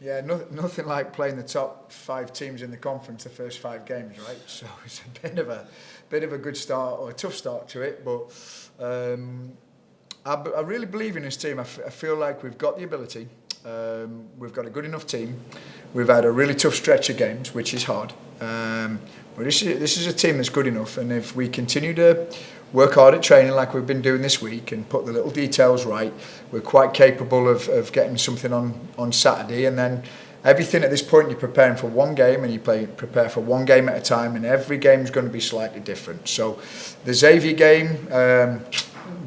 Yeah, nothing like playing the top 5 teams in the conference the first 5 games, right? So it's a bit of a good start or a tough start to it, but I really believe in this team. I feel like we've got the ability. We've got a good enough team. We've had a really tough stretch of games, which is hard. But this is a team that's good enough, and if we continue to work hard at training like we've been doing this week and put the little details right, we're quite capable of getting something on Saturday. And then everything at this point, you're preparing for one game, and you prepare for one game at a time, and every game is going to be slightly different. So the Xavier game,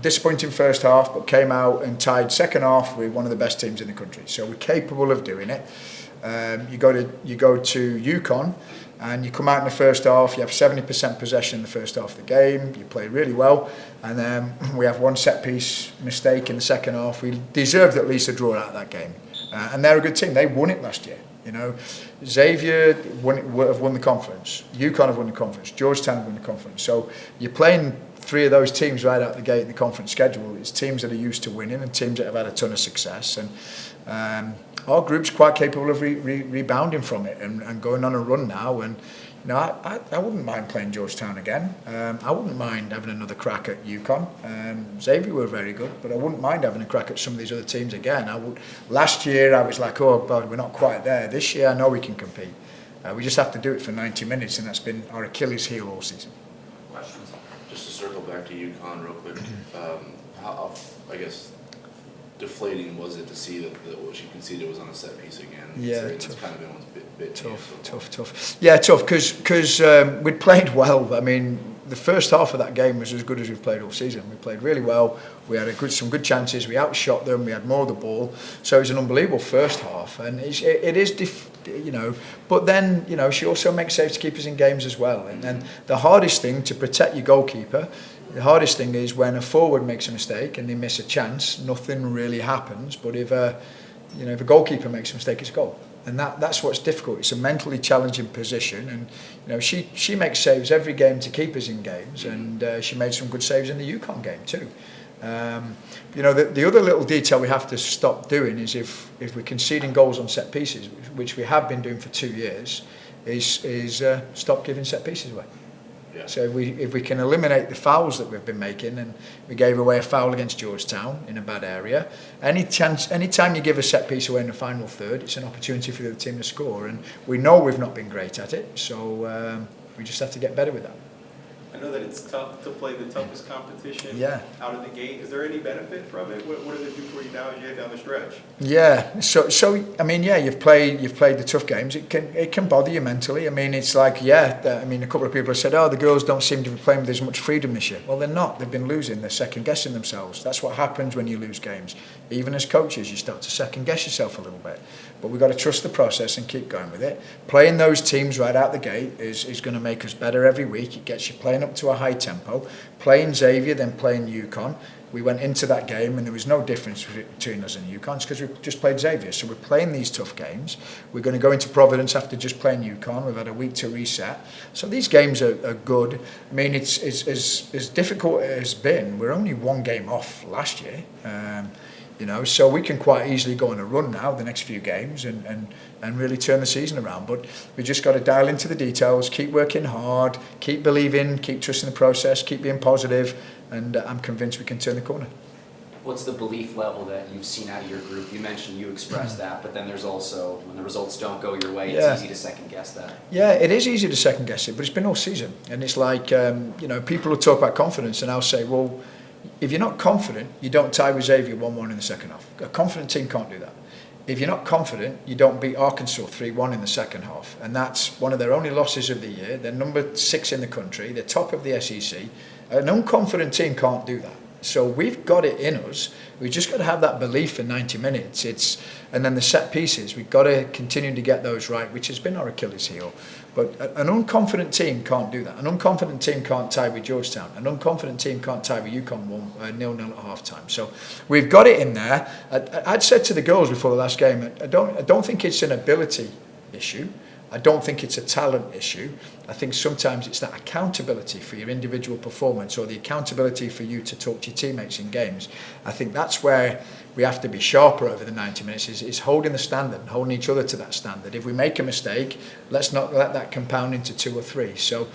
disappointing first half, but came out and tied second half with one of the best teams in the country. So we're capable of doing it. You go to UConn, and you come out in the first half, you have 70% possession in the first half of the game, you play really well, and then we have one set piece mistake in the second half. We deserved at least a draw out of that game. And they're a good team. They won it last year. You know, Xavier have won the conference. UConn have won the conference. Georgetown have won the conference. So you're playing 3 of those teams right out the gate in the conference schedule. It's teams that are used to winning and teams that have had a ton of success. And our group's quite capable of rebounding from it and going on a run now. And you know, I wouldn't mind playing Georgetown again. I wouldn't mind having another crack at UConn. Xavier were very good, but I wouldn't mind having a crack at some of these other teams again. Last year I was like, oh God, we're not quite there. This year I know we can compete. We just have to do it for 90 minutes, and that's been our Achilles heel all season. Questions? Just to circle back to UConn real quick, how, I guess, deflating was it to see that what you conceded was on a set piece again? Yeah, it's kind of been a bit tough. Yeah, tough because we'd played well. I mean, the first half of that game was as good as we've played all season. We played really well. We had some good chances. We outshot them. We had more of the ball. So it was an unbelievable first half, and it is you know. But then you know, she also makes saves to keep us in games as well. And then the hardest thing to protect your goalkeeper. The hardest thing is when a forward makes a mistake and they miss a chance, nothing really happens. But if a goalkeeper makes a mistake, it's a goal, and that's what's difficult. It's a mentally challenging position, and you know she makes saves every game to keep us in games, and she made some good saves in the UConn game too. You know, the other little detail we have to stop doing is if we're conceding goals on set pieces, which we have been doing for 2 years, is stop giving set pieces away. Yeah. So if we can eliminate the fouls that we've been making, and we gave away a foul against Georgetown in a bad area, any time you give a set piece away in the final third, it's an opportunity for the other team to score, and we know we've not been great at it, so we just have to get better with that. I know that it's tough to play the toughest competition out of the gate. Is there any benefit from it? What does it do for you now as you head down the stretch? Yeah, so I mean, yeah, you've played the tough games. It can bother you mentally. I mean, it's like, I mean, a couple of people have said, oh, the girls don't seem to be playing with as much freedom this year. Well, they're not. They've been losing. They're second guessing themselves. That's what happens when you lose games. Even as coaches, you start to second guess yourself a little bit. But we've got to trust the process and keep going with it. Playing those teams right out the gate is going to make us better every week. It gets you playing up to a high tempo. Playing Xavier, then playing UConn. We went into that game and there was no difference between us and UConn because we just played Xavier. So we're playing these tough games. We're going to go into Providence after just playing UConn. We've had a week to reset. So these games are good. I mean, it's as difficult as it's been. We're only one game off last year. You know, so we can quite easily go on a run now the next few games and really turn the season around. But we just got to dial into the details, keep working hard, keep believing, keep trusting the process, keep being positive, and I'm convinced we can turn the corner. What's the belief level that you've seen out of your group? You mentioned you expressed that, but then there's also when the results don't go your way, it's easy to second guess that. Yeah, it is easy to second guess it, but it's been all season. And it's like, you know, people will talk about confidence and I'll say, well, if you're not confident, you don't tie with Xavier 1-1 in the second half. A confident team can't do that. If you're not confident, you don't beat Arkansas 3-1 in the second half. And that's one of their only losses of the year. They're number 6 in the country. They're top of the SEC. An unconfident team can't do that. So we've got it in us. We've just got to have that belief for 90 minutes. And then the set pieces, we've got to continue to get those right, which has been our Achilles heel. But an unconfident team can't do that. An unconfident team can't tie with Georgetown. An unconfident team can't tie with UConn 0-0 at half time. So we've got it in there. I'd said to the girls before the last game, I don't think it's an ability issue. I don't think it's a talent issue. I think sometimes it's that accountability for your individual performance or the accountability for you to talk to your teammates in games. I think that's where we have to be sharper over the 90 minutes is holding the standard and holding each other to that standard. If we make a mistake, let's not let that compound into 2 or 3. So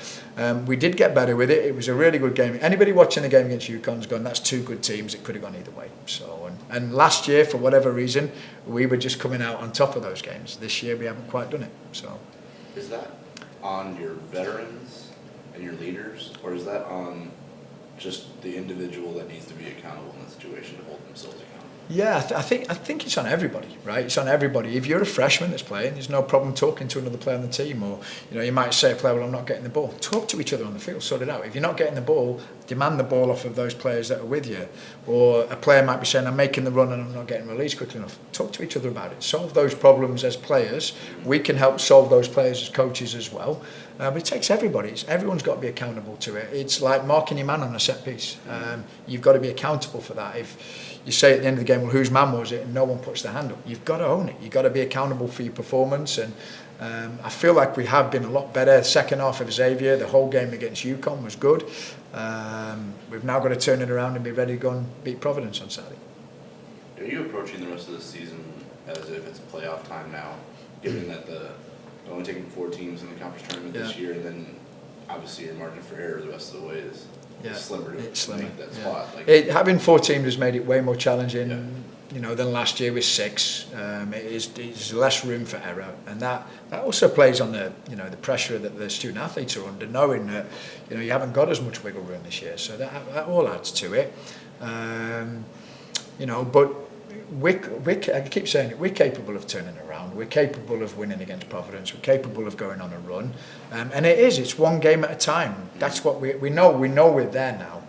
we did get better with it. It was a really good game. Anybody watching the game against UConn's gone, that's 2 good teams. It could have gone either way. So and last year, for whatever reason, we were just coming out on top of those games. This year, we haven't quite done it. So Is that on your veterans and your leaders, or is that on just the individual that needs to be accountable in the situation to hold themselves accountable? yeah, I think it's on everybody, right? It's on everybody. If you're a freshman that's playing, there's no problem talking to another player on the team, or you might say a player, well, I'm not getting the ball. Talk to each other on the field, sort it out. If you're not getting the ball, demand the ball off of those players that are with you. Or a player might be saying, I'm making the run and I'm not getting released quickly enough. Talk to each other about it. Solve those problems as players. We can help solve those players as coaches as well. But it takes everybody. Everyone's got to be accountable to it. It's like marking your man on a set piece. You've got to be accountable for that. If you say at the end of the game, well, whose man was it? And no one puts their hand up. You've got to own it. You've got to be accountable for your performance. And I feel like we have been a lot better. Second half of Xavier, the whole game against UConn was good. We've now got to turn it around and be ready to go and beat Providence on Saturday. Are you approaching the rest of the season as if it's playoff time now, given that they're only taking 4 teams in the conference tournament this year, and then obviously your margin for error the rest of the way is slimmer to make that spot? Having 4 teams has made it way more challenging, than last year with 6. There's less room for error, and that also plays on the the pressure that the student athletes are under, knowing that you haven't got as much wiggle room this year. So that all adds to it. But I keep saying it, we're capable of turning around. We're capable of winning against Providence. We're capable of going on a run. And it's one game at a time. That's what we know. We know we're there now.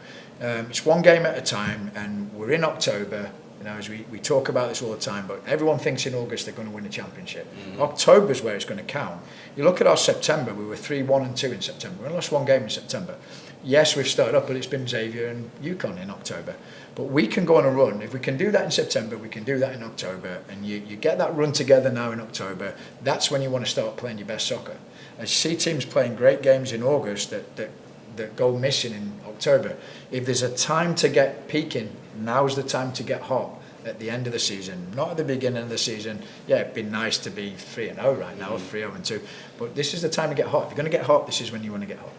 It's one game at a time, and we're in October. As we talk about this all the time, but everyone thinks in August they're going to win the championship. October is where it's going to count. You look at our September, we were 3-1-2 in September. We only lost 1 game in September. Yes, we've started up, but it's been Xavier and UConn in October. But we can go on a run. If we can do that in September, we can do that in October. And you get that run together now in October, that's when you want to start playing your best soccer. I see teams playing great games in August that go missing in October. If there's a time to get peaking, now's the time to get hot at the end of the season, not at the beginning of the season. Yeah, it'd be nice to be 3-0 right now, or 3-0-2. But this is the time to get hot. If you're going to get hot, this is when you want to get hot.